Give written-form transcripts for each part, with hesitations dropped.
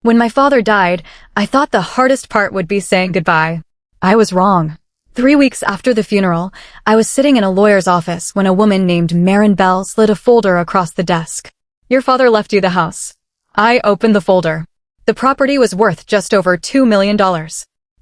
When my father died, I thought the hardest part would be saying goodbye. I was wrong. 3 weeks after the funeral, I was sitting in a lawyer's office when a woman named Marin Bell slid a folder across the desk. Your father left you the house. I opened the folder. The property was worth just over $2 million.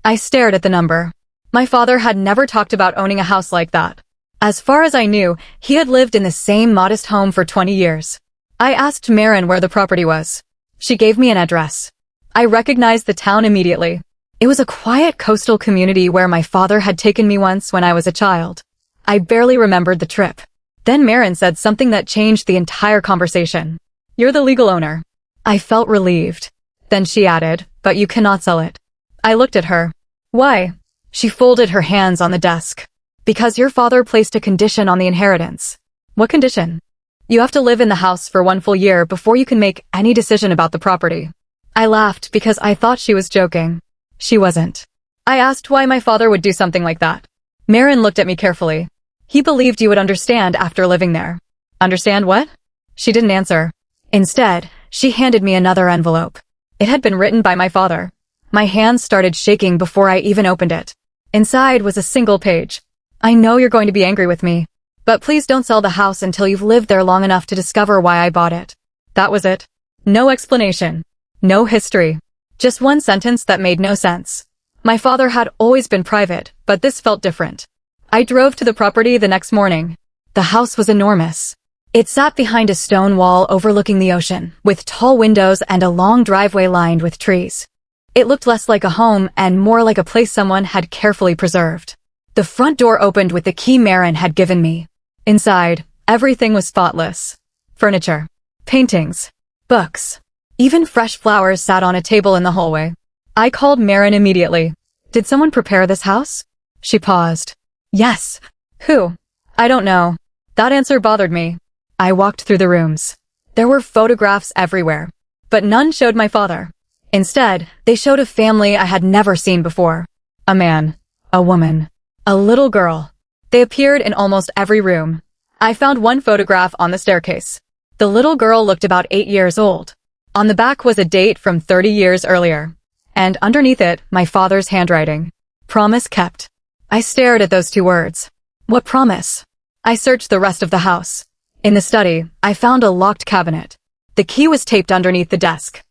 I stared at the number. My father had never talked about owning a house like that. As far as I knew, he had lived in the same modest home for 20 years. I asked Marin where the property was. She gave me an address. I recognized the town immediately. It was a quiet coastal community where my father had taken me once when I was a child. I barely remembered the trip. Then Marin said something that changed the entire conversation. You're the legal owner. I felt relieved. Then she added, but you cannot sell it. I looked at her. Why? She folded her hands on the desk. Because your father placed a condition on the inheritance. What condition? You have to live in the house for 1 full year before you can make any decision about the property. I laughed because I thought she was joking. She wasn't. I asked why my father would do something like that. Marin looked at me carefully. He believed you would understand after living there. Understand what? She didn't answer. Instead, she handed me another envelope. It had been written by my father. My hands started shaking before I even opened it. Inside was a single page. I know you're going to be angry with me, but please don't sell the house until you've lived there long enough to discover why I bought it. That was it. No explanation. No history. Just one sentence that made no sense. My father had always been private, but this felt different. I drove to the property the next morning. The house was enormous. It sat behind a stone wall overlooking the ocean, with tall windows and a long driveway lined with trees. It looked less like a home and more like a place someone had carefully preserved. The front door opened with the key Marin had given me. Inside, everything was spotless. Furniture, paintings, books. Even fresh flowers sat on a table in the hallway. I called Marin immediately. Did someone prepare this house? She paused. Yes. Who? I don't know. That answer bothered me. I walked through the rooms. There were photographs everywhere, but none showed my father. Instead, they showed a family I had never seen before. A man, a woman, a little girl. They appeared in almost every room. I found one photograph on the staircase. The little girl looked about 8 years old. On the back was a date from 30 years earlier, and underneath it, my father's handwriting. Promise kept. I stared at those 2 words. What promise? I searched the rest of the house. In the study, I found a locked cabinet. The key was taped underneath the desk.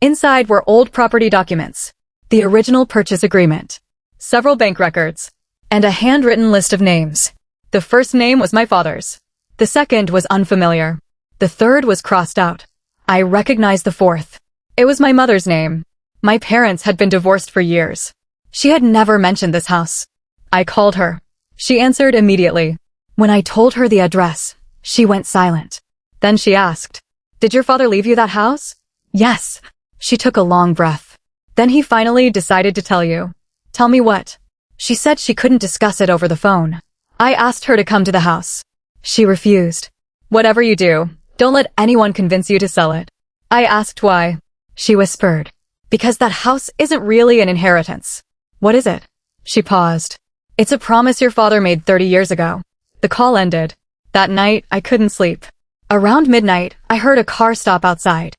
Inside were old property documents, the original purchase agreement, several bank records, and a handwritten list of names. The first name was my father's. The second was unfamiliar. The third was crossed out. I recognized the fourth. It was my mother's name. My parents had been divorced for years. She had never mentioned this house. I called her. She answered immediately. When I told her the address, she went silent. Then she asked, "Did your father leave you that house?" "Yes." She took a long breath. "Then he finally decided to tell you." "Tell me what?" She said she couldn't discuss it over the phone. I asked her to come to the house. She refused. "Whatever you do, don't let anyone convince you to sell it." I asked why. She whispered, "Because that house isn't really an inheritance." "What is it?" She paused. "It's a promise your father made 30 years ago." The call ended. That night, I couldn't sleep. Around midnight, I heard a car stop outside.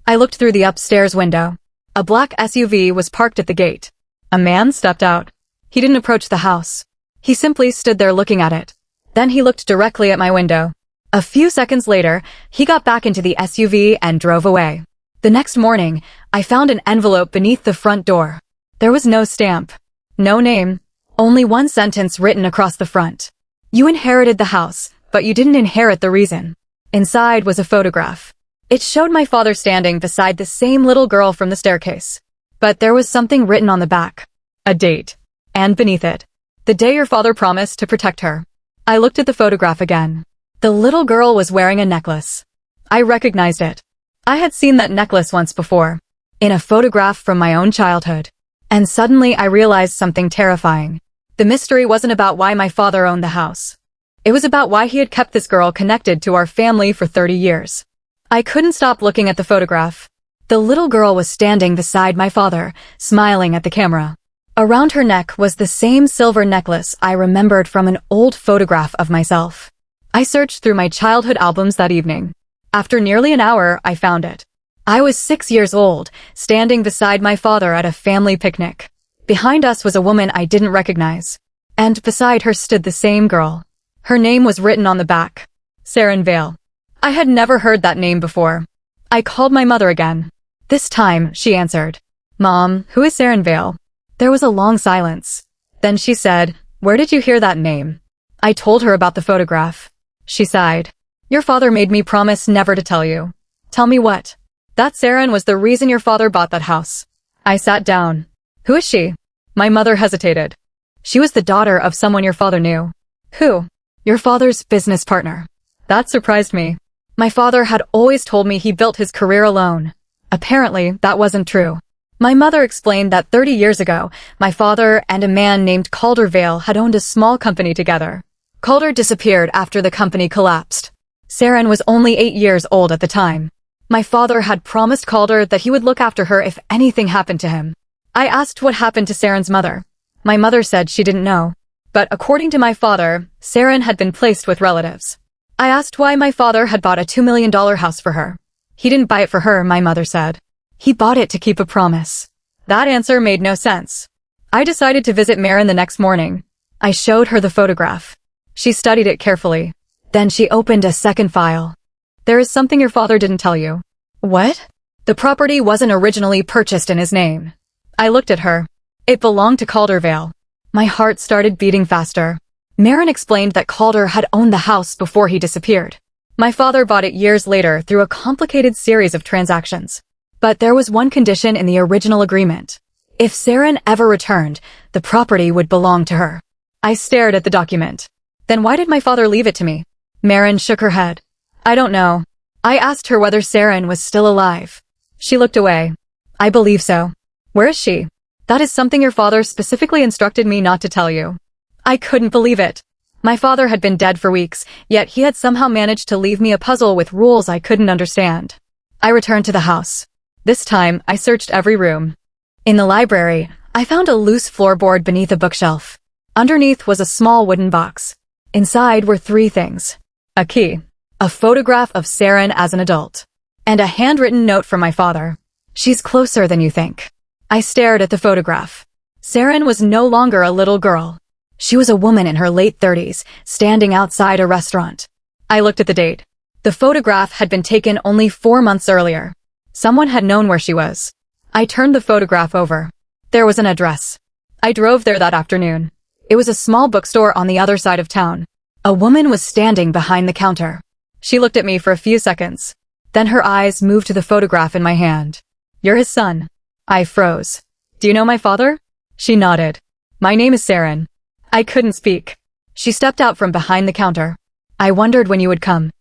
I looked through the upstairs window. A black SUV was parked at the gate. A man stepped out. He didn't approach the house. He simply stood there looking at it. Then he looked directly at my window. A few seconds later, he got back into the SUV and drove away. The next morning, I found an envelope beneath the front door. There was no stamp, no name, only one sentence written across the front. You inherited the house, but you didn't inherit the reason. Inside was a photograph. It showed my father standing beside the same little girl from the staircase. But there was something written on the back. A date. And beneath it, the day your father promised to protect her. I looked at the photograph again. The little girl was wearing a necklace. I recognized it. I had seen that necklace once before, in a photograph from my own childhood. And suddenly I realized something terrifying. The mystery wasn't about why my father owned the house. It was about why he had kept this girl connected to our family for 30 years. I couldn't stop looking at the photograph. The little girl was standing beside my father, smiling at the camera. Around her neck was the same silver necklace I remembered from an old photograph of myself. I searched through my childhood albums that evening. After nearly an hour, I found it. I was 6 years old, standing beside my father at a family picnic. Behind us was a woman I didn't recognize. And beside her stood the same girl. Her name was written on the back. Saren Vale. I had never heard that name before. I called my mother again. This time, she answered. Mom, who is Saren Vale? There was a long silence. Then she said, where did you hear that name? I told her about the photograph. She sighed. Your father made me promise never to tell you. Tell me what? That Saren was the reason your father bought that house. I sat down. Who is she? My mother hesitated. She was the daughter of someone your father knew. Who? Your father's business partner. That surprised me. My father had always told me he built his career alone. Apparently, that wasn't true. My mother explained that 30 years ago, my father and a man named Calder Vale had owned a small company together. Calder disappeared after the company collapsed. Saren was only 8 years old at the time. My father had promised Calder that he would look after her if anything happened to him. I asked what happened to Saren's mother. My mother said she didn't know. But according to my father, Saren had been placed with relatives. I asked why my father had bought a $2 million house for her. He didn't buy it for her, my mother said. He bought it to keep a promise. That answer made no sense. I decided to visit Maren the next morning. I showed her the photograph. She studied it carefully. Then she opened a second file. There is something your father didn't tell you. What? The property wasn't originally purchased in his name. I looked at her. It belonged to Calder Vale. My heart started beating faster. Maren explained that Calder had owned the house before he disappeared. My father bought it years later through a complicated series of transactions. But there was one condition in the original agreement. If Saren ever returned, the property would belong to her. I stared at the document. Then why did my father leave it to me? Maren shook her head. I don't know. I asked her whether Saren was still alive. She looked away. I believe so. Where is she? That is something your father specifically instructed me not to tell you. I couldn't believe it. My father had been dead for weeks, yet he had somehow managed to leave me a puzzle with rules I couldn't understand. I returned to the house. This time, I searched every room. In the library, I found a loose floorboard beneath a bookshelf. Underneath was a small wooden box. Inside were 3 things. A key, a photograph of Saren as an adult, and a handwritten note from my father. She's closer than you think. I stared at the photograph. Saren was no longer a little girl. She was a woman in her late 30s, standing outside a restaurant. I looked at the date. The photograph had been taken only 4 months earlier. Someone had known where she was. I turned the photograph over. There was an address. I drove there that afternoon. It was a small bookstore on the other side of town. A woman was standing behind the counter. She looked at me for a few seconds. Then her eyes moved to the photograph in my hand. You're his son. I froze. Do you know my father? She nodded. My name is Saren. I couldn't speak. She stepped out from behind the counter. I wondered when you would come.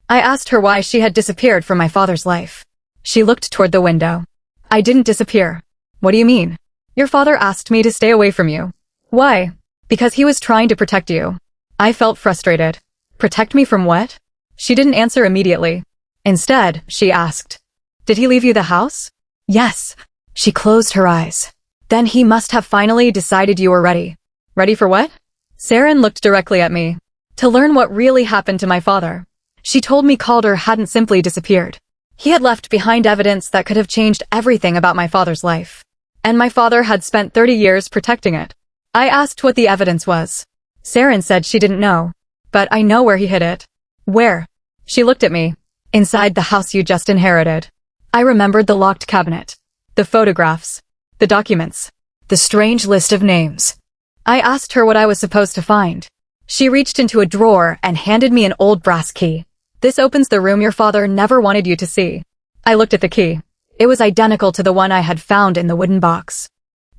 I asked her why she had disappeared from my father's life. She looked toward the window. I didn't disappear. What do you mean? Your father asked me to stay away from you. Why? Because he was trying to protect you. I felt frustrated. Protect me from what? She didn't answer immediately. Instead, she asked, did he leave you the house? Yes. She closed her eyes. Then he must have finally decided you were ready. Ready for what? Saren looked directly at me. To learn what really happened to my father. She told me Calder hadn't simply disappeared. He had left behind evidence that could have changed everything about my father's life. And my father had spent 30 years protecting it. I asked what the evidence was. Saren said she didn't know. But I know where he hid it. Where? She looked at me. Inside the house you just inherited. I remembered the locked cabinet. The photographs. The documents. The strange list of names. I asked her what I was supposed to find. She reached into a drawer and handed me an old brass key. This opens the room your father never wanted you to see. I looked at the key. It was identical to the one I had found in the wooden box.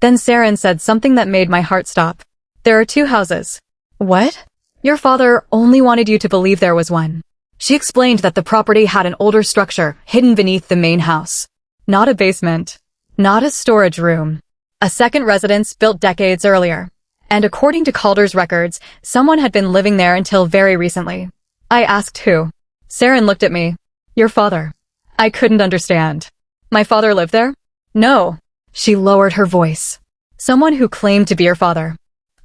Then Saren said something that made my heart stop. There are 2 houses. What? Your father only wanted you to believe there was one. She explained that the property had an older structure hidden beneath the main house. Not a basement. Not a storage room. A second residence built decades earlier. And according to Calder's records, someone had been living there until very recently. I asked who. Saren looked at me. Your father. I couldn't understand. My father lived there? No. She lowered her voice. Someone who claimed to be your father.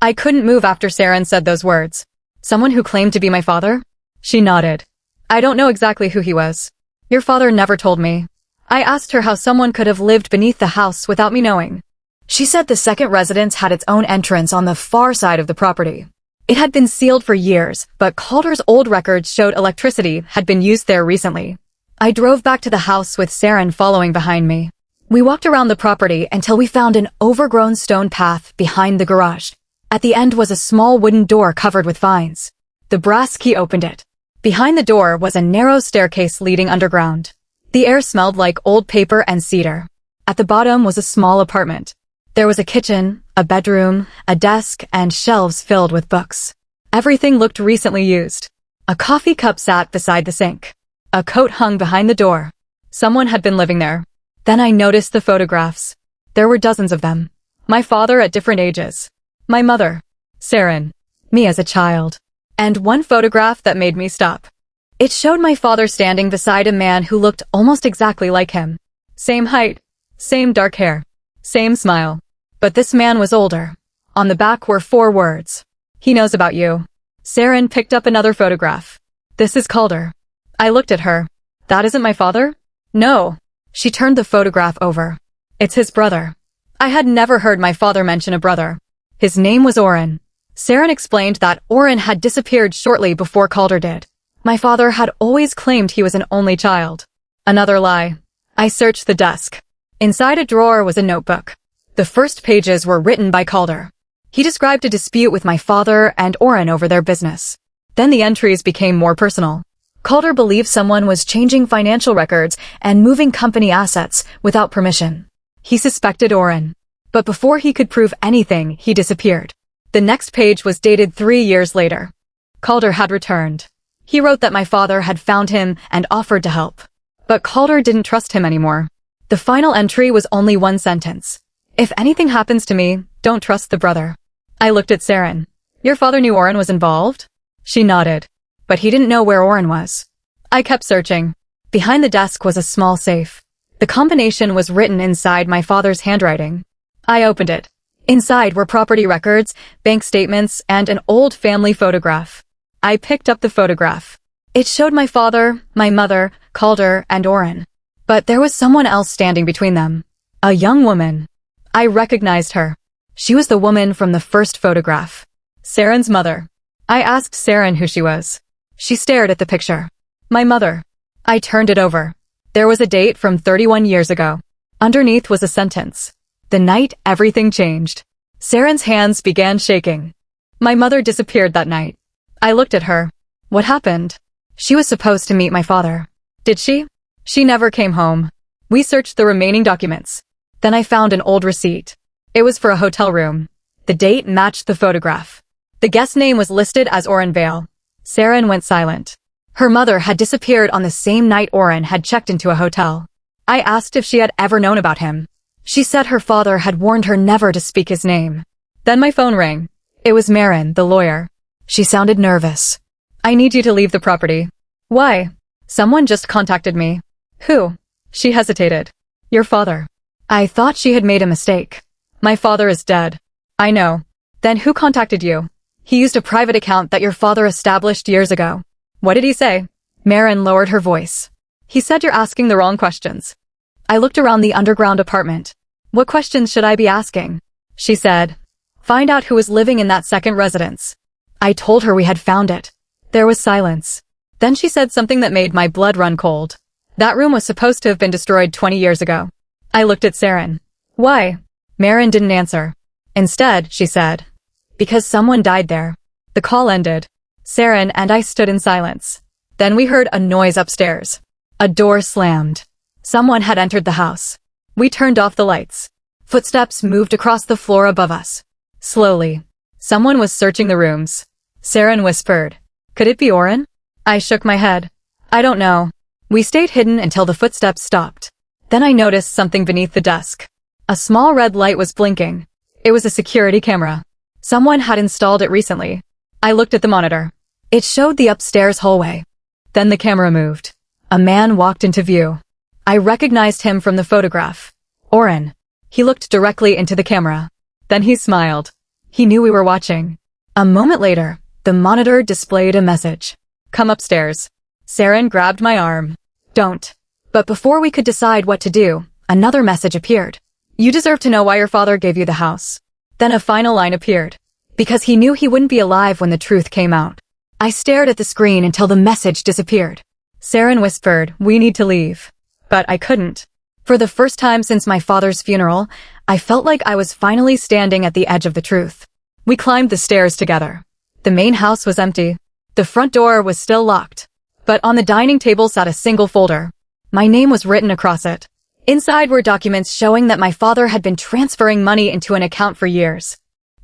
I couldn't move after Saren said those words. Someone who claimed to be my father? She nodded. I don't know exactly who he was. Your father never told me. I asked her how someone could have lived beneath the house without me knowing. She said the second residence had its own entrance on the far side of the property. It had been sealed for years, but Calder's old records showed electricity had been used there recently. I drove back to the house with Saren following behind me. We walked around the property until we found an overgrown stone path behind the garage. At the end was a small wooden door covered with vines. The brass key opened it. Behind the door was a narrow staircase leading underground. The air smelled like old paper and cedar. At the bottom was a small apartment. There was a kitchen, a bedroom, a desk, and shelves filled with books. Everything looked recently used. A coffee cup sat beside the sink. A coat hung behind the door. Someone had been living there. Then I noticed the photographs. There were dozens of them. My father at different ages. My mother. Saren. Me as a child. And one photograph that made me stop. It showed my father standing beside a man who looked almost exactly like him. Same height. Same dark hair. Same smile. But this man was older. On the back were 4 words. He knows about you. Saren picked up another photograph. This is Calder. I looked at her. That isn't my father? No. She turned the photograph over. It's his brother. I had never heard my father mention a brother. His name was Oren. Saren explained that Oren had disappeared shortly before Calder did. My father had always claimed he was an only child. Another lie. I searched the desk. Inside a drawer was a notebook. The first pages were written by Calder. He described a dispute with my father and Oren over their business. Then the entries became more personal. Calder believed someone was changing financial records and moving company assets without permission. He suspected Oren. But before he could prove anything, he disappeared. The next page was dated 3 years later. Calder had returned. He wrote that my father had found him and offered to help. But Calder didn't trust him anymore. The final entry was only one sentence. If anything happens to me, don't trust the brother. I looked at Saren. Your father knew Oren was involved? She nodded. But he didn't know where Oren was. I kept searching. Behind the desk was a small safe. The combination was written inside my father's handwriting. I opened it. Inside were property records, bank statements, and an old family photograph. I picked up the photograph. It showed my father, my mother, Calder, and Oren. But there was someone else standing between them. A young woman. I recognized her. She was the woman from the first photograph. Saren's mother. I asked Saren who she was. She stared at the picture. My mother. I turned it over. There was a date from 31 years ago. Underneath was a sentence. The night everything changed. Saren's hands began shaking. My mother disappeared that night. I looked at her. What happened? She was supposed to meet my father. Did she? She never came home. We searched the remaining documents. Then I found an old receipt. It was for a hotel room. The date matched the photograph. The guest name was listed as Oren Vale. Saren went silent. Her mother had disappeared on the same night Oren had checked into a hotel. I asked if she had ever known about him. She said her father had warned her never to speak his name. Then my phone rang. It was Marin, the lawyer. She sounded nervous. I need you to leave the property. Why? Someone just contacted me. Who? She hesitated. Your father. I thought she had made a mistake. My father is dead. I know. Then who contacted you? He used a private account that your father established years ago. What did he say? Marin lowered her voice. He said you're asking the wrong questions. I looked around the underground apartment. What questions should I be asking? She said. Find out who was living in that second residence. I told her we had found it. There was silence. Then she said something that made my blood run cold. That room was supposed to have been destroyed 20 years ago. I looked at Saren. Why? Marin didn't answer. Instead, she said. Because someone died there. The call ended. Saren and I stood in silence. Then we heard a noise upstairs. A door slammed. Someone had entered the house. We turned off the lights. Footsteps moved across the floor above us. Slowly. Someone was searching the rooms. Saren whispered. Could it be Oren? I shook my head. I don't know. We stayed hidden until the footsteps stopped. Then I noticed something beneath the desk. A small red light was blinking. It was a security camera. Someone had installed it recently. I looked at the monitor. It showed the upstairs hallway. Then the camera moved. A man walked into view. I recognized him from the photograph. Oren. He looked directly into the camera. Then he smiled. He knew we were watching. A moment later, the monitor displayed a message. Come upstairs. Saren grabbed my arm. Don't. But before we could decide what to do, another message appeared. You deserve to know why your father gave you the house. Then a final line appeared. Because he knew he wouldn't be alive when the truth came out. I stared at the screen until the message disappeared. Saren whispered, "We need to leave." But I couldn't. For the first time since my father's funeral, I felt like I was finally standing at the edge of the truth. We climbed the stairs together. The main house was empty. The front door was still locked. But on the dining table sat a single folder. My name was written across it. Inside were documents showing that my father had been transferring money into an account for years.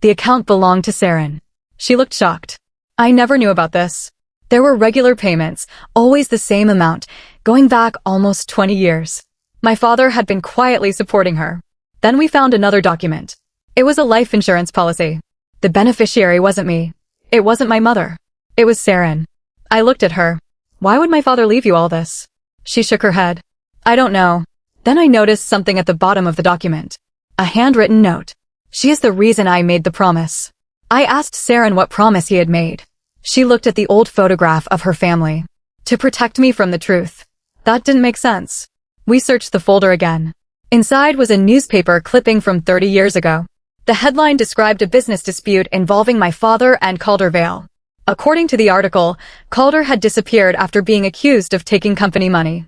The account belonged to Saren. She looked shocked. I never knew about this. There were regular payments, always the same amount, going back almost 20 years. My father had been quietly supporting her. Then we found another document. It was a life insurance policy. The beneficiary wasn't me. It wasn't my mother. It was Saren. I looked at her. Why would my father leave you all this? She shook her head. I don't know. Then I noticed something at the bottom of the document. A handwritten note. She is the reason I made the promise. I asked Saren what promise he had made. She looked at the old photograph of her family. To protect me from the truth. That didn't make sense. We searched the folder again. Inside was a newspaper clipping from 30 years ago. The headline described a business dispute involving my father and Calder Vale. According to the article, Calder had disappeared after being accused of taking company money.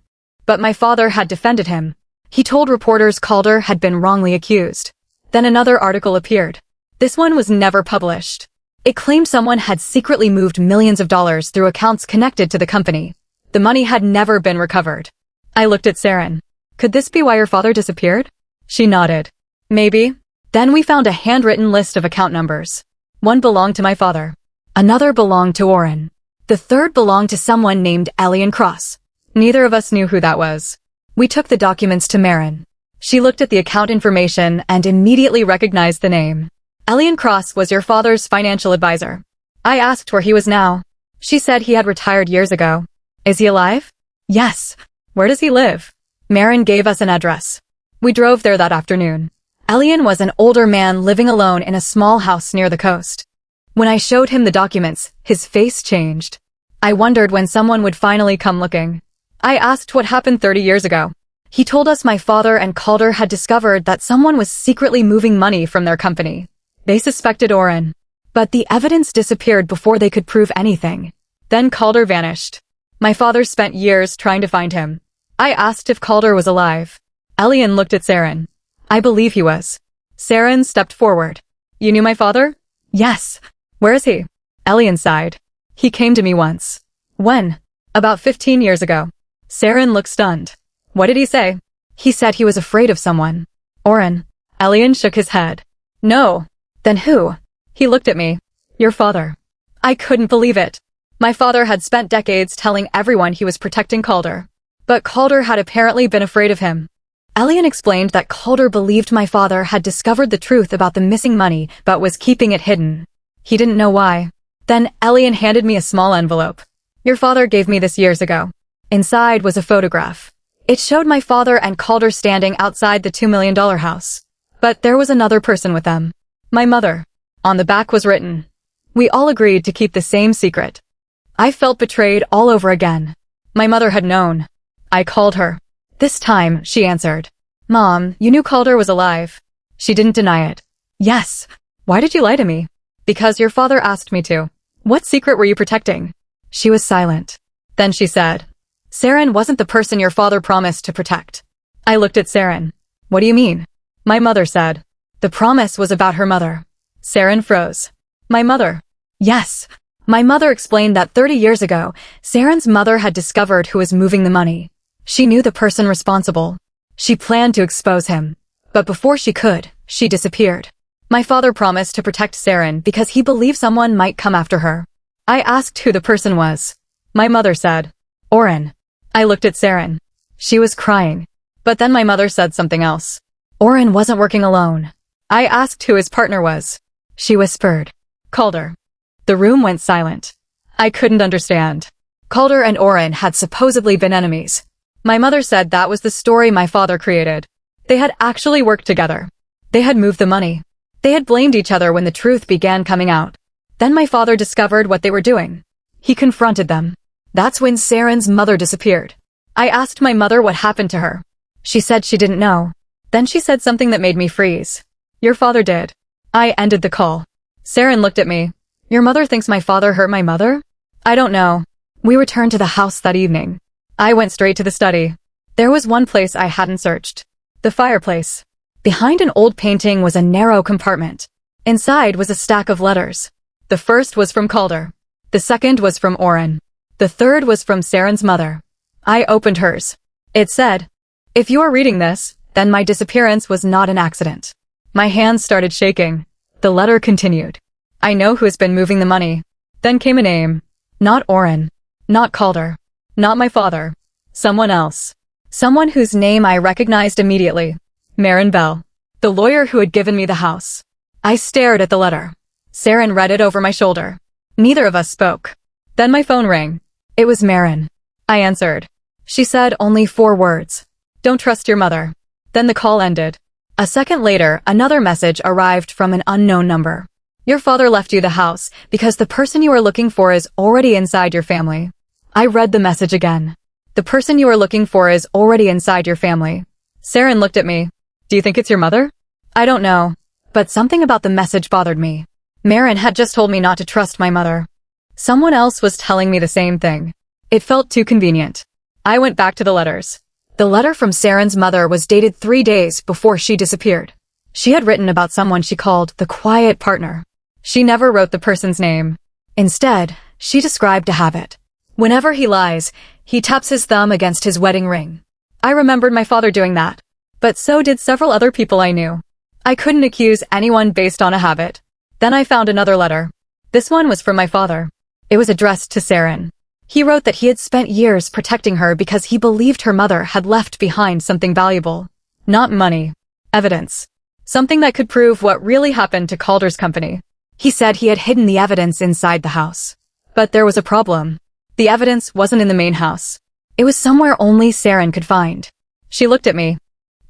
But my father had defended him. He told reporters Calder had been wrongly accused. Then another article appeared. This one was never published. It claimed someone had secretly moved millions of dollars through accounts connected to the company. The money had never been recovered. I looked at Saren. Could this be why your father disappeared? She nodded. Maybe. Then we found a handwritten list of account numbers. One belonged to my father. Another belonged to Oren. The third belonged to someone named Elian Cross. Neither of us knew who that was. We took the documents to Marin. She looked at the account information and immediately recognized the name. Elian Cross was your father's financial advisor. I asked where he was now. She said he had retired years ago. Is he alive? Yes. Where does he live? Marin gave us an address. We drove there that afternoon. Elian was an older man living alone in a small house near the coast. When I showed him the documents, his face changed. I wondered when someone would finally come looking. I asked what happened 30 years ago. He told us my father and Calder had discovered that someone was secretly moving money from their company. They suspected Oren. But the evidence disappeared before they could prove anything. Then Calder vanished. My father spent years trying to find him. I asked if Calder was alive. Elian looked at Saren. I believe he was. Saren stepped forward. You knew my father? Yes. Where is he? Elian sighed. He came to me once. When? About 15 years ago. Saren looked stunned. What did he say? He said he was afraid of someone. Oren. Elian shook his head. No. Then who? He looked at me. Your father. I couldn't believe it. My father had spent decades telling everyone he was protecting Calder. But Calder had apparently been afraid of him. Elian explained that Calder believed my father had discovered the truth about the missing money but was keeping it hidden. He didn't know why. Then Elian handed me a small envelope. Your father gave me this years ago. Inside was a photograph. It showed my father and Calder standing outside the $2 million house. But there was another person with them. My mother. On the back was written. We all agreed to keep the same secret. I felt betrayed all over again. My mother had known. I called her. This time, she answered. Mom, you knew Calder was alive. She didn't deny it. Yes. Why did you lie to me? Because your father asked me to. What secret were you protecting? She was silent. Then she said, Saren wasn't the person your father promised to protect. I looked at Saren. What do you mean? My mother said. The promise was about her mother. Saren froze. My mother. Yes. My mother explained that 30 years ago, Saren's mother had discovered who was moving the money. She knew the person responsible. She planned to expose him. But before she could, she disappeared. My father promised to protect Saren because he believed someone might come after her. I asked who the person was. My mother said, Oren. I looked at Saren. She was crying. But then my mother said something else. Oren wasn't working alone. I asked who his partner was. She whispered, Calder. The room went silent. I couldn't understand. Calder and Oren had supposedly been enemies. My mother said that was the story my father created. They had actually worked together. They had moved the money. They had blamed each other when the truth began coming out. Then my father discovered what they were doing. He confronted them. That's when Saren's mother disappeared. I asked my mother what happened to her. She said she didn't know. Then she said something that made me freeze. Your father did. I ended the call. Saren looked at me. Your mother thinks my father hurt my mother? I don't know. We returned to the house that evening. I went straight to the study. There was one place I hadn't searched. The fireplace. Behind an old painting was a narrow compartment. Inside was a stack of letters. The first was from Calder. The second was from Oren. The third was from Saren's mother. I opened hers. It said, "If you are reading this, then my disappearance was not an accident." My hands started shaking. The letter continued. I know who has been moving the money. Then came a name. Not Oren. Not Calder. Not my father. Someone else. Someone whose name I recognized immediately. Marin Bell. The lawyer who had given me the house. I stared at the letter. Saren read it over my shoulder. Neither of us spoke. Then my phone rang. It was Marin. I answered. She said only 4 words. Don't trust your mother. Then the call ended. A second later, another message arrived from an unknown number. Your father left you the house because the person you are looking for is already inside your family. I read the message again. The person you are looking for is already inside your family. Saren looked at me. Do you think it's your mother? I don't know. But something about the message bothered me. Marin had just told me not to trust my mother. Someone else was telling me the same thing. It felt too convenient. I went back to the letters. The letter from Saren's mother was dated 3 days before she disappeared. She had written about someone she called the quiet partner. She never wrote the person's name. Instead, she described a habit. Whenever he lies, he taps his thumb against his wedding ring. I remembered my father doing that. But so did several other people I knew. I couldn't accuse anyone based on a habit. Then I found another letter. This one was from my father. It was addressed to Saren. He wrote that he had spent years protecting her because he believed her mother had left behind something valuable. Not money. Evidence. Something that could prove what really happened to Calder's company. He said he had hidden the evidence inside the house. But there was a problem. The evidence wasn't in the main house. It was somewhere only Saren could find. She looked at me.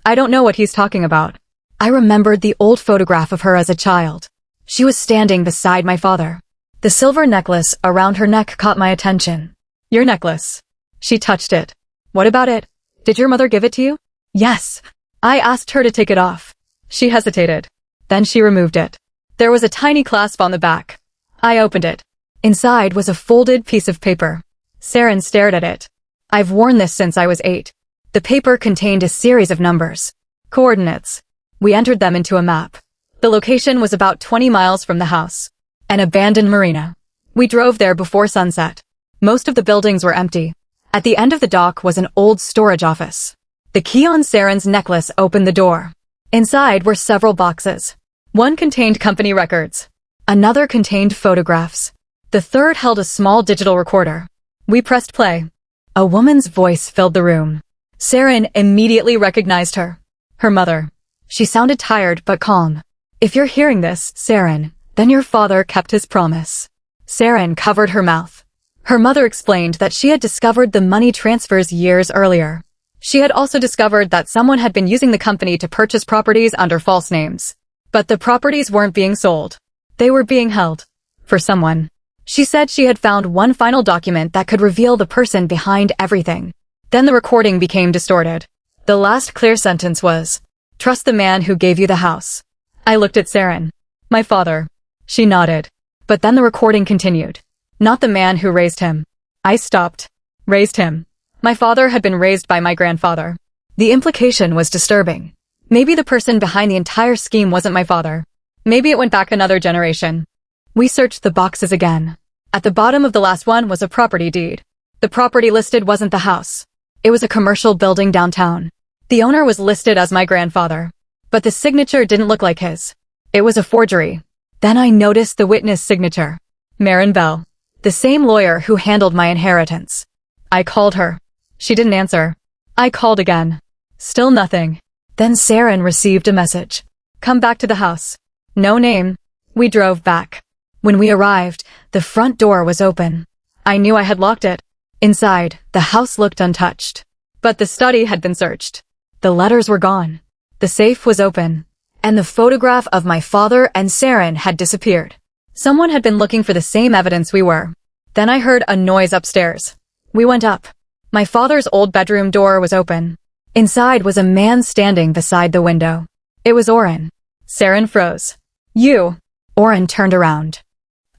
I don't know what he's talking about. I remembered the old photograph of her as a child. She was standing beside my father. The silver necklace around her neck caught my attention. Your necklace. She touched it. What about it? Did your mother give it to you? Yes. I asked her to take it off. She hesitated. Then she removed it. There was a tiny clasp on the back. I opened it. Inside was a folded piece of paper. Saren stared at it. I've worn this since I was 8. The paper contained a series of numbers. Coordinates. We entered them into a map. The location was about 20 miles from the house. An abandoned marina. We drove there before sunset. Most of the buildings were empty. At the end of the dock was an old storage office. The key on Saren's necklace opened the door. Inside were several boxes. One contained company records. Another contained photographs. The third held a small digital recorder. We pressed play. A woman's voice filled the room. Saren immediately recognized her. Her mother. She sounded tired but calm. If you're hearing this, Saren, then your father kept his promise. Saren covered her mouth. Her mother explained that she had discovered the money transfers years earlier. She had also discovered that someone had been using the company to purchase properties under false names. But the properties weren't being sold. They were being held. For someone. She said she had found one final document that could reveal the person behind everything. Then the recording became distorted. The last clear sentence was, "Trust the man who gave you the house." I looked at Saren. My father. She nodded. But then the recording continued. Not the man who raised him. I stopped. Raised him. My father had been raised by my grandfather. The implication was disturbing. Maybe the person behind the entire scheme wasn't my father. Maybe it went back another generation. We searched the boxes again. At the bottom of the last one was a property deed. The property listed wasn't the house. It was a commercial building downtown. The owner was listed as my grandfather. But the signature didn't look like his. It was a forgery. Then I noticed the witness signature. Marin Bell. The same lawyer who handled my inheritance. I called her. She didn't answer. I called again. Still nothing. Then Saren received a message. Come back to the house. No name. We drove back. When we arrived, the front door was open. I knew I had locked it. Inside, the house looked untouched. But the study had been searched. The letters were gone. The safe was open. And the photograph of my father and Saren had disappeared. Someone had been looking for the same evidence we were. Then I heard a noise upstairs. We went up. My father's old bedroom door was open. Inside was a man standing beside the window. It was Oren. Saren froze. You. Oren turned around.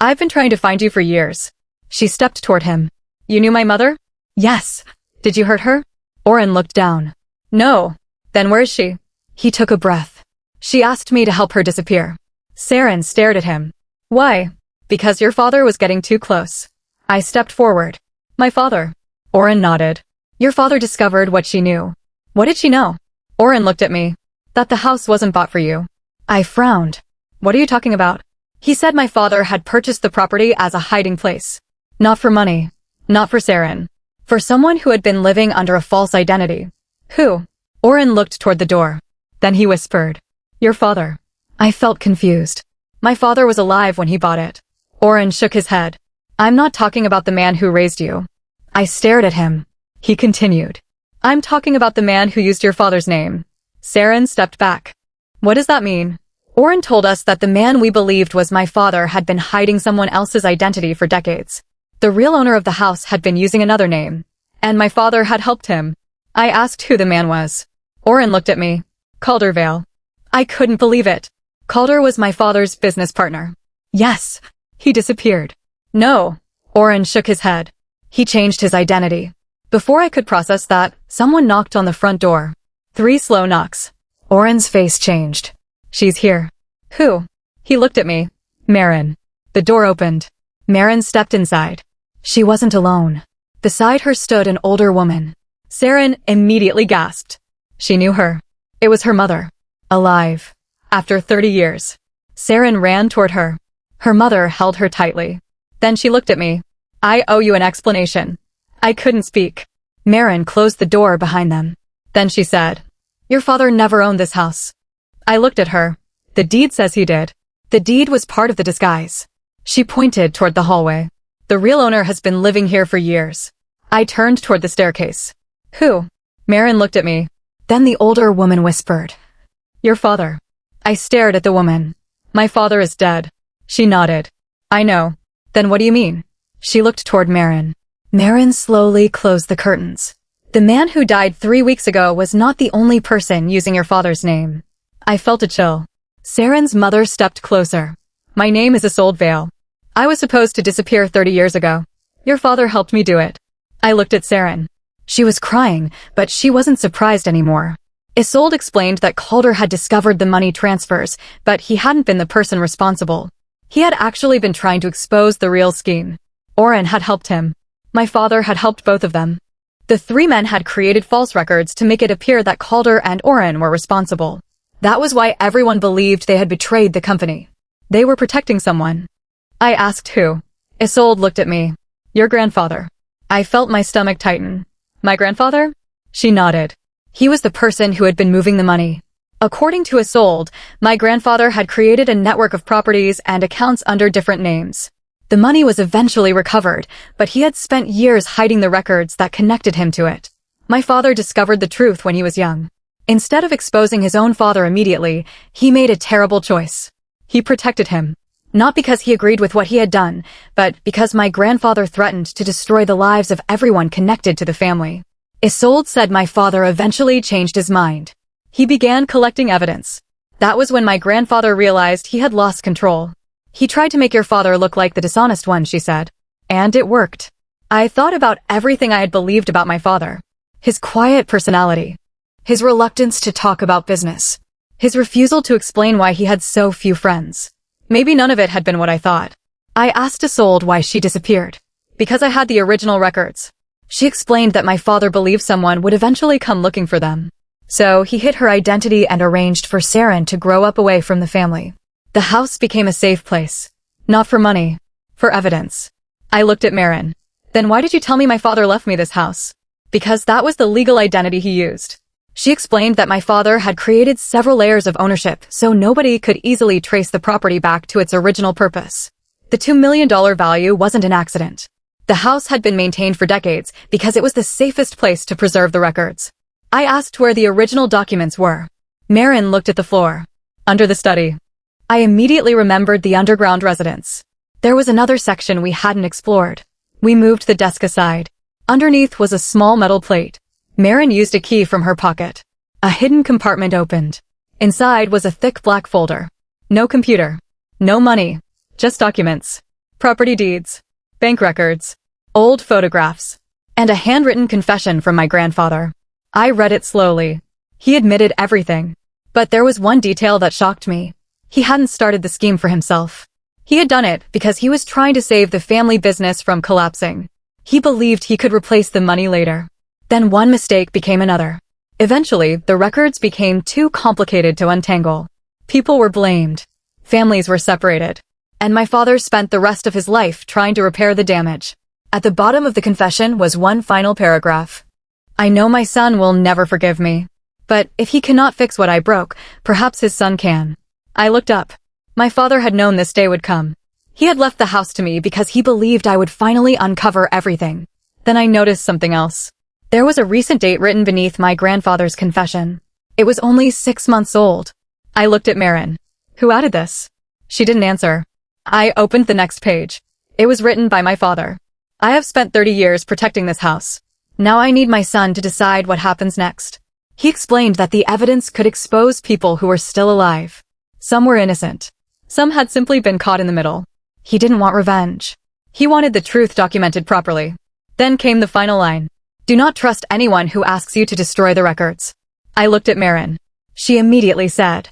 I've been trying to find you for years. She stepped toward him. You knew my mother? Yes. Did you hurt her? Oren looked down. No. Then where is she? He took a breath. She asked me to help her disappear. Saren stared at him. Why? Because your father was getting too close. I stepped forward. My father. Oren nodded. Your father discovered what she knew. What did she know? Oren looked at me. That the house wasn't bought for you. I frowned. What are you talking about? He said my father had purchased the property as a hiding place. Not for money. Not for Saren. For someone who had been living under a false identity. Who? Oren looked toward the door. Then he whispered. Your father. I felt confused. My father was alive when he bought it. Oren shook his head. I'm not talking about the man who raised you. I stared at him. He continued. I'm talking about the man who used your father's name. Saren stepped back. What does that mean? Oren told us that the man we believed was my father had been hiding someone else's identity for decades. The real owner of the house had been using another name. And my father had helped him. I asked who the man was. Oren looked at me. Caldervale. I couldn't believe it. Calder was my father's business partner. Yes. He disappeared. No. Oren shook his head. He changed his identity. Before I could process that, someone knocked on the front door. 3 slow knocks. Oren's face changed. She's here. Who? He looked at me. Marin. The door opened. Marin stepped inside. She wasn't alone. Beside her stood an older woman. Saren immediately gasped. She knew her. It was her mother. Alive. After 30 years. Saren ran toward her. Her mother held her tightly. Then she looked at me. I owe you an explanation. I couldn't speak. Marin closed the door behind them. Then she said, Your father never owned this house. I looked at her. The deed says he did. The deed was part of the disguise. She pointed toward the hallway. The real owner has been living here for years. I turned toward the staircase. Who? Marin looked at me. Then the older woman whispered. Your father. I stared at the woman. My father is dead. She nodded. I know. Then what do you mean? She looked toward Marin. Marin slowly closed the curtains. The man who died 3 weeks ago was not the only person using your father's name. I felt a chill. Saren's mother stepped closer. My name is Isolde Vale. I was supposed to disappear 30 years ago. Your father helped me do it. I looked at Saren. She was crying, but she wasn't surprised anymore. Isolde explained that Calder had discovered the money transfers, but he hadn't been the person responsible. He had actually been trying to expose the real scheme. Oren had helped him. My father had helped both of them. The 3 men had created false records to make it appear that Calder and Oren were responsible. That was why everyone believed they had betrayed the company. They were protecting someone. I asked who. Isolde looked at me. Your grandfather. I felt my stomach tighten. My grandfather? She nodded. He was the person who had been moving the money. According to Isolde, my grandfather had created a network of properties and accounts under different names. The money was eventually recovered, but he had spent years hiding the records that connected him to it. My father discovered the truth when he was young. Instead of exposing his own father immediately, he made a terrible choice. He protected him. Not because he agreed with what he had done, but because my grandfather threatened to destroy the lives of everyone connected to the family. Isolde said my father eventually changed his mind. He began collecting evidence. That was when my grandfather realized he had lost control. He tried to make your father look like the dishonest one, she said. And it worked. I thought about everything I had believed about my father. His quiet personality. His reluctance to talk about business. His refusal to explain why he had so few friends. Maybe none of it had been what I thought. I asked Isolde why she disappeared. Because I had the original records. She explained that my father believed someone would eventually come looking for them. So he hid her identity and arranged for Saren to grow up away from the family. The house became a safe place. Not for money. For evidence. I looked at Marin. Then why did you tell me my father left me this house? Because that was the legal identity he used. She explained that my father had created several layers of ownership so nobody could easily trace the property back to its original purpose. The $2 million value wasn't an accident. The house had been maintained for decades because it was the safest place to preserve the records. I asked where the original documents were. Marin looked at the floor. Under the study. I immediately remembered the underground residence. There was another section we hadn't explored. We moved the desk aside. Underneath was a small metal plate. Marin used a key from her pocket. A hidden compartment opened. Inside was a thick black folder. No computer. No money. Just documents. Property deeds. Bank records. Old photographs. And a handwritten confession from my grandfather. I read it slowly. He admitted everything. But there was one detail that shocked me. He hadn't started the scheme for himself. He had done it because he was trying to save the family business from collapsing. He believed he could replace the money later. Then one mistake became another. Eventually, the records became too complicated to untangle. People were blamed. Families were separated. And my father spent the rest of his life trying to repair the damage. At the bottom of the confession was one final paragraph. I know my son will never forgive me. But if he cannot fix what I broke, perhaps his son can. I looked up. My father had known this day would come. He had left the house to me because he believed I would finally uncover everything. Then I noticed something else. There was a recent date written beneath my grandfather's confession. It was only 6 months old. I looked at Marin. Who added this? She didn't answer. I opened the next page. It was written by my father. I have spent 30 years protecting this house. Now I need my son to decide what happens next. He explained that the evidence could expose people who were still alive. Some were innocent. Some had simply been caught in the middle. He didn't want revenge. He wanted the truth documented properly. Then came the final line. Do not trust anyone who asks you to destroy the records. I looked at Marin. She immediately said,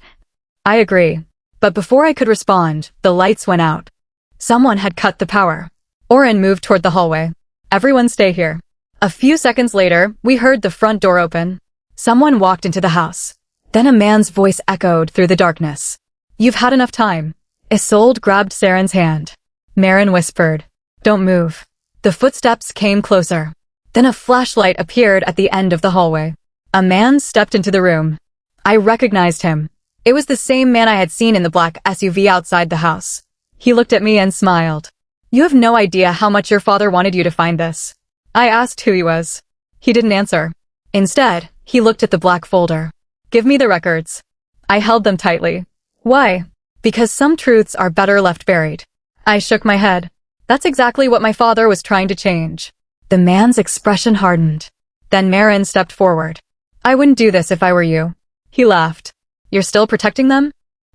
I agree. But before I could respond, the lights went out. Someone had cut the power. Oren moved toward the hallway. Everyone stay here. A few seconds later, we heard the front door open. Someone walked into the house. Then a man's voice echoed through the darkness. You've had enough time. Isolde grabbed Saren's hand. Marin whispered, Don't move. The footsteps came closer. Then a flashlight appeared at the end of the hallway. A man stepped into the room. I recognized him. It was the same man I had seen in the black SUV outside the house. He looked at me and smiled. You have no idea how much your father wanted you to find this. I asked who he was. He didn't answer. Instead, he looked at the black folder. Give me the records. I held them tightly. Why? Because some truths are better left buried. I shook my head. That's exactly what my father was trying to change. The man's expression hardened. Then Marin stepped forward. I wouldn't do this if I were you. He laughed. You're still protecting them?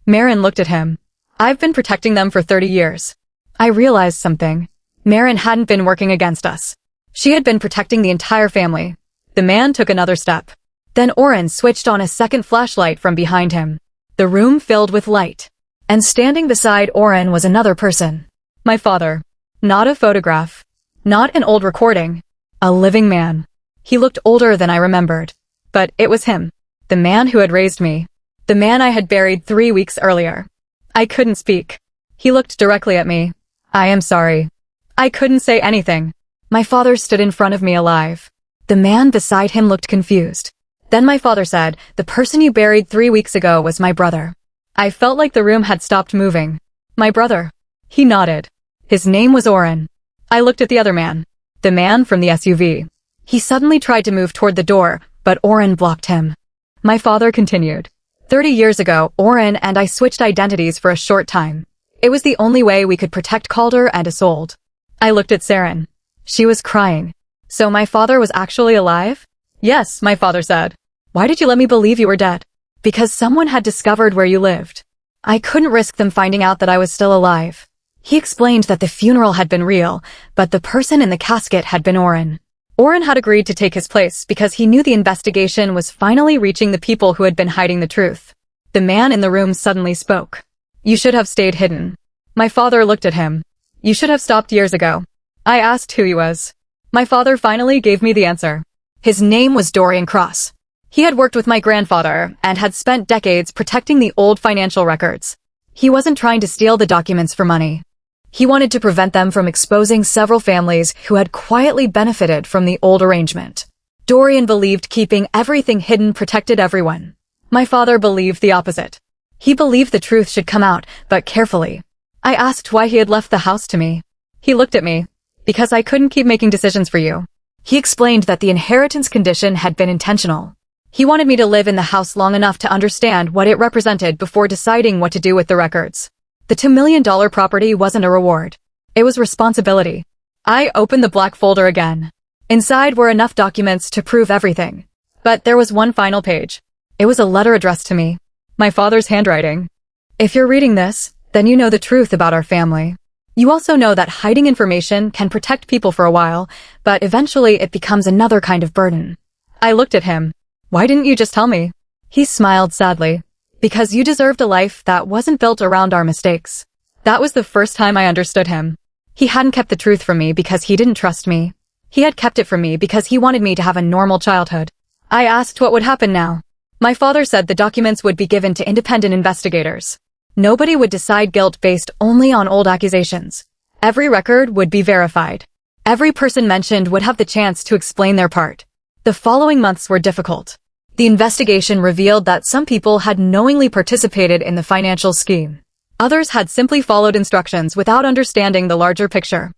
Marin looked at him. I've been protecting them for 30 years. I realized something. Marin hadn't been working against us. She had been protecting the entire family. The man took another step. Then Oren switched on a second flashlight from behind him. The room filled with light. And standing beside Oren was another person. My father. Not a photograph. Not an old recording. A living man. He looked older than I remembered. But it was him. The man who had raised me. The man I had buried 3 weeks earlier. I couldn't speak. He looked directly at me. I am sorry. I couldn't say anything. My father stood in front of me alive. The man beside him looked confused. Then my father said, the person you buried 3 weeks ago was my brother. I felt like the room had stopped moving. My brother. He nodded. His name was Oren. I looked at the other man. The man from the SUV. He suddenly tried to move toward the door, but Oren blocked him. My father continued. 30 years ago, Oren and I switched identities for a short time. It was the only way we could protect Calder and Isolde. I looked at Saren. She was crying. So my father was actually alive? Yes, my father said. Why did you let me believe you were dead? Because someone had discovered where you lived. I couldn't risk them finding out that I was still alive. He explained that the funeral had been real, but the person in the casket had been Oren. Oren had agreed to take his place because he knew the investigation was finally reaching the people who had been hiding the truth. The man in the room suddenly spoke. You should have stayed hidden. My father looked at him. You should have stopped years ago. I asked who he was. My father finally gave me the answer. His name was Dorian Cross. He had worked with my grandfather and had spent decades protecting the old financial records. He wasn't trying to steal the documents for money. He wanted to prevent them from exposing several families who had quietly benefited from the old arrangement. Dorian believed keeping everything hidden protected everyone. My father believed the opposite. He believed the truth should come out, but carefully. I asked why he had left the house to me. He looked at me. Because I couldn't keep making decisions for you. He explained that the inheritance condition had been intentional. He wanted me to live in the house long enough to understand what it represented before deciding what to do with the records. The $2 million property wasn't a reward. It was responsibility. I opened the black folder again. Inside were enough documents to prove everything. But there was one final page. It was a letter addressed to me. My father's handwriting. If you're reading this, then you know the truth about our family. You also know that hiding information can protect people for a while, but eventually it becomes another kind of burden. I looked at him. Why didn't you just tell me? He smiled sadly. Because you deserved a life that wasn't built around our mistakes. That was the first time I understood him. He hadn't kept the truth from me because he didn't trust me. He had kept it from me because he wanted me to have a normal childhood. I asked what would happen now. My father said the documents would be given to independent investigators. Nobody would decide guilt based only on old accusations. Every record would be verified. Every person mentioned would have the chance to explain their part. The following months were difficult. The investigation revealed that some people had knowingly participated in the financial scheme. Others had simply followed instructions without understanding the larger picture.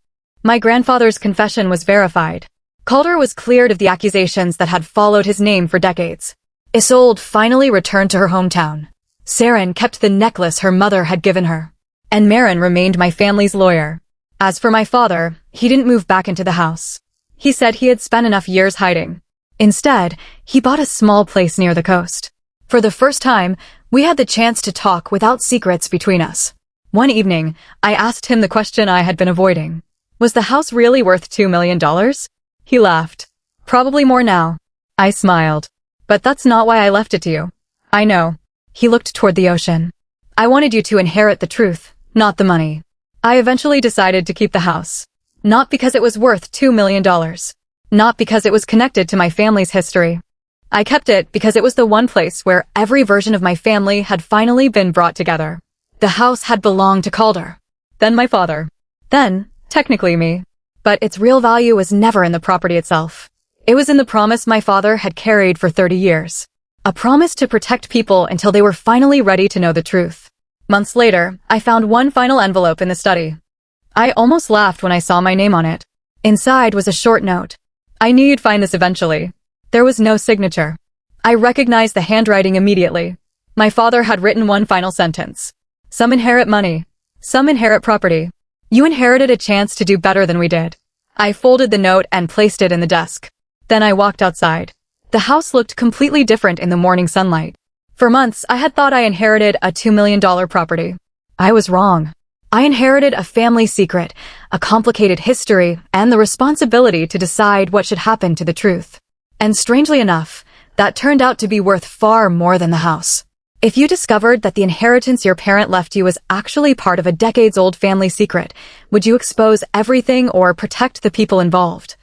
My grandfather's confession was verified. Calder was cleared of the accusations that had followed his name for decades. Isolde finally returned to her hometown. Saren kept the necklace her mother had given her. And Marin remained my family's lawyer. As for my father, he didn't move back into the house. He said he had spent enough years hiding. Instead, he bought a small place near the coast. For the first time, we had the chance to talk without secrets between us. One evening, I asked him the question I had been avoiding. Was the house really worth $2 million? He laughed. Probably more now. I smiled. But that's not why I left it to you. I know. He looked toward the ocean. I wanted you to inherit the truth, not the money. I eventually decided to keep the house. Not because it was worth $2 million. Not because it was connected to my family's history. I kept it because it was the one place where every version of my family had finally been brought together. The house had belonged to Calder. Then my father. Then, technically me. But its real value was never in the property itself. It was in the promise my father had carried for 30 years. A promise to protect people until they were finally ready to know the truth. Months later, I found one final envelope in the study. I almost laughed when I saw my name on it. Inside was a short note. I knew you'd find this eventually. There was no signature. I recognized the handwriting immediately. My father had written one final sentence. Some inherit money. Some inherit property. You inherited a chance to do better than we did. I folded the note and placed it in the desk. Then I walked outside. The house looked completely different in the morning sunlight. For months, I had thought I inherited a $2 million property. I was wrong. I inherited a family secret, a complicated history, and the responsibility to decide what should happen to the truth. And strangely enough, that turned out to be worth far more than the house. If you discovered that the inheritance your parent left you was actually part of a decades-old family secret, would you expose everything or protect the people involved?